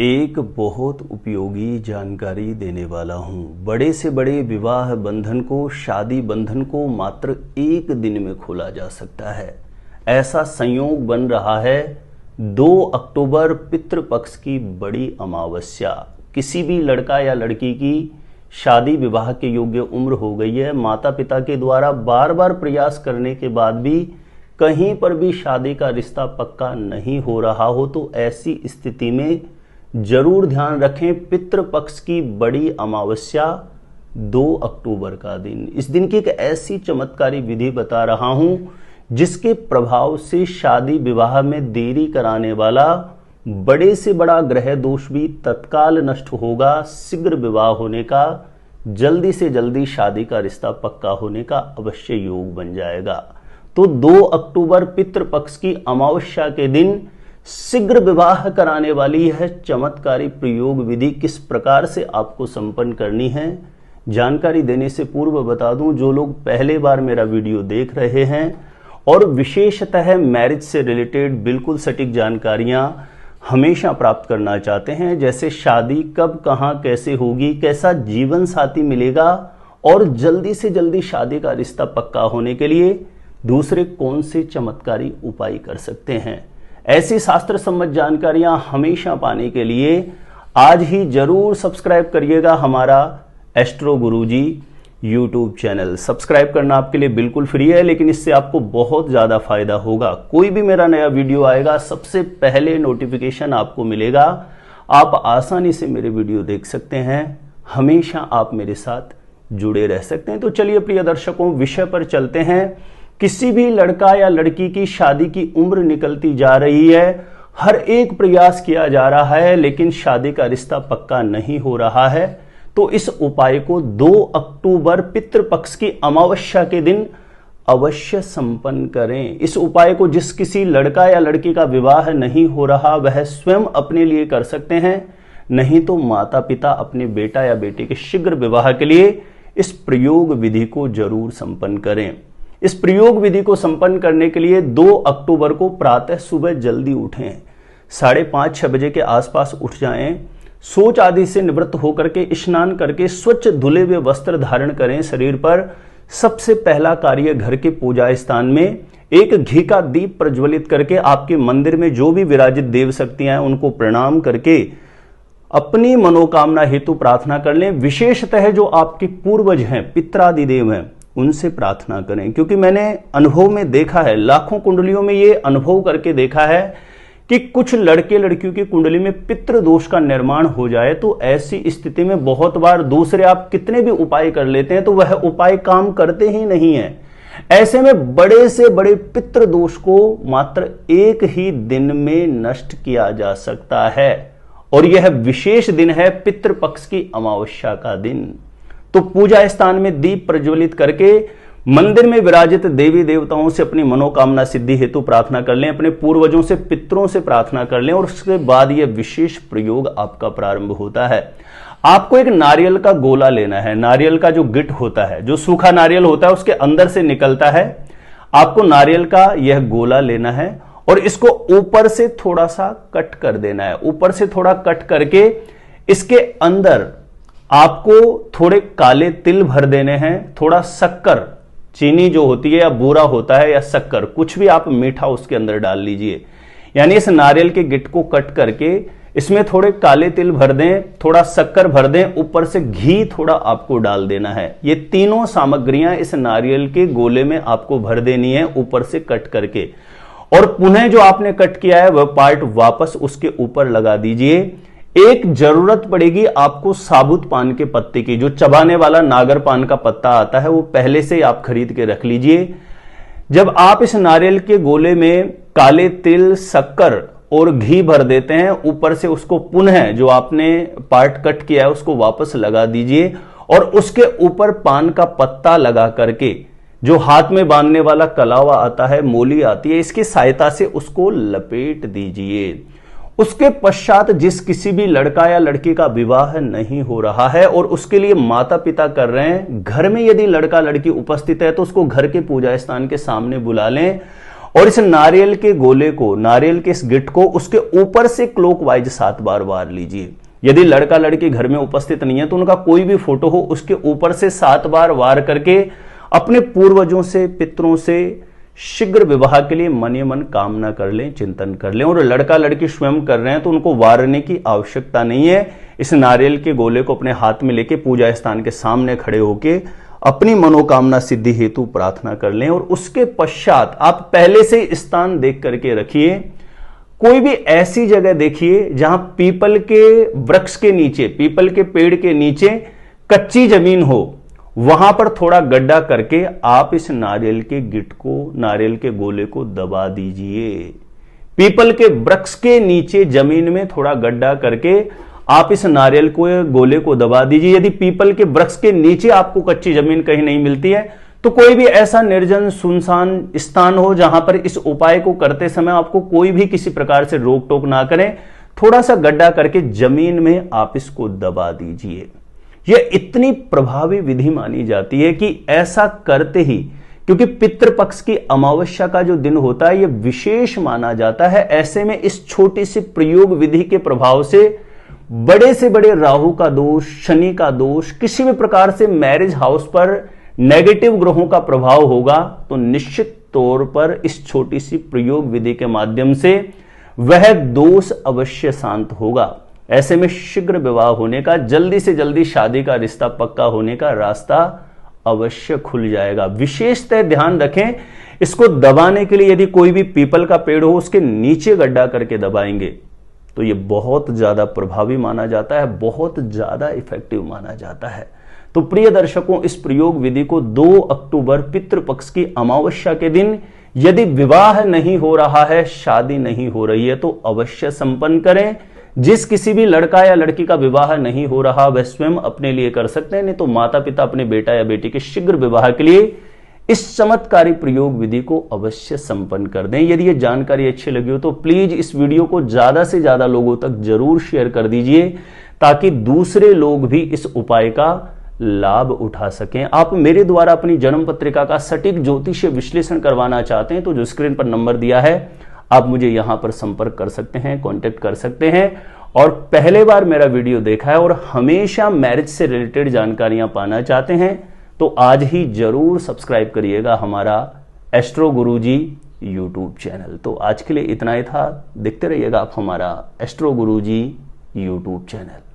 एक बहुत उपयोगी जानकारी देने वाला हूँ। बड़े से बड़े विवाह बंधन को, शादी बंधन को मात्र एक दिन में खोला जा सकता है। ऐसा संयोग बन रहा है 2 अक्टूबर पितृपक्ष की बड़ी अमावस्या। किसी भी लड़का या लड़की की शादी विवाह के योग्य उम्र हो गई है, माता पिता के द्वारा बार बार प्रयास करने के बाद भी कहीं पर भी शादी का रिश्ता पक्का नहीं हो रहा हो, तो ऐसी स्थिति में जरूर ध्यान रखें पितृपक्ष की बड़ी अमावस्या 2 अक्टूबर का दिन। इस दिन की एक ऐसी चमत्कारी विधि बता रहा हूं जिसके प्रभाव से शादी विवाह में देरी कराने वाला बड़े से बड़ा ग्रह दोष भी तत्काल नष्ट होगा। शीघ्र विवाह होने का, जल्दी से जल्दी शादी का रिश्ता पक्का होने का अवश्य योग बन जाएगा। तो 2 अक्टूबर पितृपक्ष की अमावस्या के दिन शीघ्र विवाह कराने वाली यह चमत्कारी प्रयोग विधि किस प्रकार से आपको संपन्न करनी है, जानकारी देने से पूर्व बता दूं, जो लोग पहले बार मेरा वीडियो देख रहे हैं और विशेषतः मैरिज से रिलेटेड बिल्कुल सटीक जानकारियां हमेशा प्राप्त करना चाहते हैं, जैसे शादी कब, कहां, कैसे होगी, कैसा जीवन साथी मिलेगा और जल्दी से जल्दी शादी का रिश्ता पक्का होने के लिए दूसरे कौन से चमत्कारी उपाय कर सकते हैं, ऐसी शास्त्र सम्मत जानकारियां हमेशा पाने के लिए आज ही जरूर सब्सक्राइब करिएगा हमारा एस्ट्रो गुरुजी यूट्यूब चैनल। सब्सक्राइब करना आपके लिए बिल्कुल फ्री है, लेकिन इससे आपको बहुत ज्यादा फायदा होगा। कोई भी मेरा नया वीडियो आएगा सबसे पहले नोटिफिकेशन आपको मिलेगा। आप आसानी से मेरे वीडियो देख सकते हैं, हमेशा आप मेरे साथ जुड़े रह सकते हैं। तो चलिए प्रिय दर्शकों, विषय पर चलते हैं। किसी भी लड़का या लड़की की शादी की उम्र निकलती जा रही है, हर एक प्रयास किया जा रहा है, लेकिन शादी का रिश्ता पक्का नहीं हो रहा है। तो इस उपाय को 2 अक्टूबर पितृपक्ष की अमावस्या के दिन अवश्य संपन्न करें। इस उपाय को जिस किसी लड़का या लड़की का विवाह नहीं हो रहा वह स्वयं अपने लिए कर सकते हैं, नहीं तो माता पिता अपने बेटा या बेटी के शीघ्र विवाह के लिए इस प्रयोग विधि को जरूर संपन्न करें। इस प्रयोग विधि को संपन्न करने के लिए 2 अक्टूबर को प्रातः सुबह जल्दी उठें, 5:30-6 बजे के आसपास उठ जाएं, शौच आदि से निवृत्त होकर के स्नान करके स्वच्छ धुले हुए वस्त्र धारण करें शरीर पर। सबसे पहला कार्य घर के पूजा स्थान में एक घी का दीप प्रज्वलित करके आपके मंदिर में जो भी विराजित देव शक्तियां हैं उनको प्रणाम करके अपनी मनोकामना हेतु प्रार्थना कर लें। विशेषतः जो आपके पूर्वज हैं, पितरादि देव हैं, उनसे प्रार्थना करें, क्योंकि मैंने अनुभव में देखा है, लाखों कुंडलियों में ये अनुभव करके देखा है कि कुछ लड़के लड़कियों की कुंडली में पितृ दोष का निर्माण हो जाए तो ऐसी स्थिति में बहुत बार दूसरे आप कितने भी उपाय कर लेते हैं तो वह उपाय काम करते ही नहीं है। ऐसे में बड़े से बड़े पितृ दोष को मात्र एक ही दिन में नष्ट किया जा सकता है, और यह विशेष दिन है पितृपक्ष की अमावस्या का दिन। तो पूजा स्थान में दीप प्रज्वलित करके मंदिर में विराजित देवी देवताओं से अपनी मनोकामना सिद्धि हेतु प्रार्थना कर लें, अपने पूर्वजों से, पितरों से प्रार्थना कर लें, और उसके बाद यह विशेष प्रयोग आपका प्रारंभ होता है। आपको एक नारियल का गोला लेना है। नारियल का जो गिट होता है, जो सूखा नारियल होता है उसके अंदर से निकलता है, आपको नारियल का यह गोला लेना है और इसको ऊपर से थोड़ा सा कट कर देना है। ऊपर से थोड़ा कट करके इसके अंदर आपको थोड़े काले तिल भर देने हैं, थोड़ा शक्कर, चीनी जो होती है या बूरा होता है या शक्कर, कुछ भी आप मीठा उसके अंदर डाल लीजिए। यानी इस नारियल के गिट को कट करके इसमें थोड़े काले तिल भर दें, थोड़ा शक्कर भर दें, ऊपर से घी थोड़ा आपको डाल देना है। ये तीनों सामग्रियां इस नारियल के गोले में आपको भर देनी है ऊपर से कट करके, और पुनः जो आपने कट किया है वह पार्ट वापस उसके ऊपर लगा दीजिए। एक जरूरत पड़ेगी आपको साबुत पान के पत्ते की, जो चबाने वाला नागर पान का पत्ता आता है वो पहले से आप खरीद के रख लीजिए। जब आप इस नारियल के गोले में काले तिल, शक्कर और घी भर देते हैं, ऊपर से उसको पुनः जो आपने पार्ट कट किया है उसको वापस लगा दीजिए, और उसके ऊपर पान का पत्ता लगा करके जो हाथ में बांधने वाला कलावा आता है, मोली आती है, इसकी सहायता से उसको लपेट दीजिए। उसके पश्चात जिस किसी भी लड़का या लड़की का विवाह नहीं हो रहा है और उसके लिए माता पिता कर रहे हैं, घर में यदि लड़का लड़की उपस्थित है तो उसको घर के पूजा स्थान के सामने बुला लें और इस नारियल के गोले को, नारियल के इस गिट को उसके ऊपर से क्लॉकवाइज 7 बार वार लीजिए। यदि लड़का लड़की घर में उपस्थित नहीं है तो उनका कोई भी फोटो हो, उसके ऊपर से 7 बार वार करके अपने पूर्वजों से, पितरों से शीघ्र विवाह के लिए मन ही मन कामना कर लें, चिंतन कर लें। और लड़का लड़की स्वयं कर रहे हैं तो उनको वारने की आवश्यकता नहीं है। इस नारियल के गोले को अपने हाथ में लेके पूजा स्थान के सामने खड़े होके अपनी मनोकामना सिद्धि हेतु प्रार्थना कर लें। और उसके पश्चात आप पहले से स्थान देख करके रखिए, कोई भी ऐसी जगह देखिए जहां पीपल के वृक्ष के नीचे, पीपल के पेड़ के नीचे कच्ची जमीन हो, वहां पर थोड़ा गड्ढा करके आप इस नारियल के गिट को, नारियल के गोले को दबा दीजिए। पीपल के वृक्ष के नीचे जमीन में थोड़ा गड्ढा करके आप इस नारियल को, गोले को दबा दीजिए। यदि पीपल के वृक्ष के नीचे आपको कच्ची जमीन कहीं नहीं मिलती है तो कोई भी ऐसा निर्जन सुनसान स्थान हो जहां पर इस उपाय को करते समय आपको कोई भी किसी प्रकार से रोक टोक ना करें, थोड़ा सा गड्ढा करके जमीन में आप इसको दबा दीजिए। यह इतनी प्रभावी विधि मानी जाती है कि ऐसा करते ही, क्योंकि पितृपक्ष की अमावस्या का जो दिन होता है यह विशेष माना जाता है, ऐसे में इस छोटी सी प्रयोग विधि के प्रभाव से बड़े राहु का दोष, शनि का दोष, किसी भी प्रकार से मैरिज हाउस पर नेगेटिव ग्रहों का प्रभाव होगा तो निश्चित तौर पर इस छोटी सी प्रयोग विधि के माध्यम से वह दोष अवश्य शांत होगा। ऐसे में शीघ्र विवाह होने का, जल्दी से जल्दी शादी का रिश्ता पक्का होने का रास्ता अवश्य खुल जाएगा। विशेषतः ध्यान रखें, इसको दबाने के लिए यदि कोई भी पीपल का पेड़ हो उसके नीचे गड्ढा करके दबाएंगे तो यह बहुत ज्यादा प्रभावी माना जाता है, बहुत ज्यादा इफेक्टिव माना जाता है। तो प्रिय दर्शकों, इस प्रयोग विधि को 2 अक्टूबर पितृपक्ष की अमावस्या के दिन यदि विवाह नहीं हो रहा है, शादी नहीं हो रही है तो अवश्य संपन्न करें। जिस किसी भी लड़का या लड़की का विवाह नहीं हो रहा वह स्वयं अपने लिए कर सकते हैं, नहीं तो माता पिता अपने बेटा या बेटी के शीघ्र विवाह के लिए इस चमत्कारी प्रयोग विधि को अवश्य संपन्न कर दें। यदि ये जानकारी अच्छी लगी हो तो प्लीज इस वीडियो को ज्यादा से ज्यादा लोगों तक जरूर शेयर कर दीजिए ताकि दूसरे लोग भी इस उपाय का लाभ उठा सकें। आप मेरे द्वारा अपनी जन्म पत्रिका का सटीक ज्योतिषीय विश्लेषण करवाना चाहते हैं तो जो स्क्रीन पर नंबर दिया है आप मुझे यहां पर संपर्क कर सकते हैं, कांटेक्ट कर सकते हैं। और पहले बार मेरा वीडियो देखा है और हमेशा मैरिज से रिलेटेड जानकारियां पाना चाहते हैं तो आज ही जरूर सब्सक्राइब करिएगा हमारा एस्ट्रो गुरुजी यूट्यूब चैनल। तो आज के लिए इतना ही था, देखते रहिएगा आप हमारा एस्ट्रो गुरुजी यूट्यूब चैनल।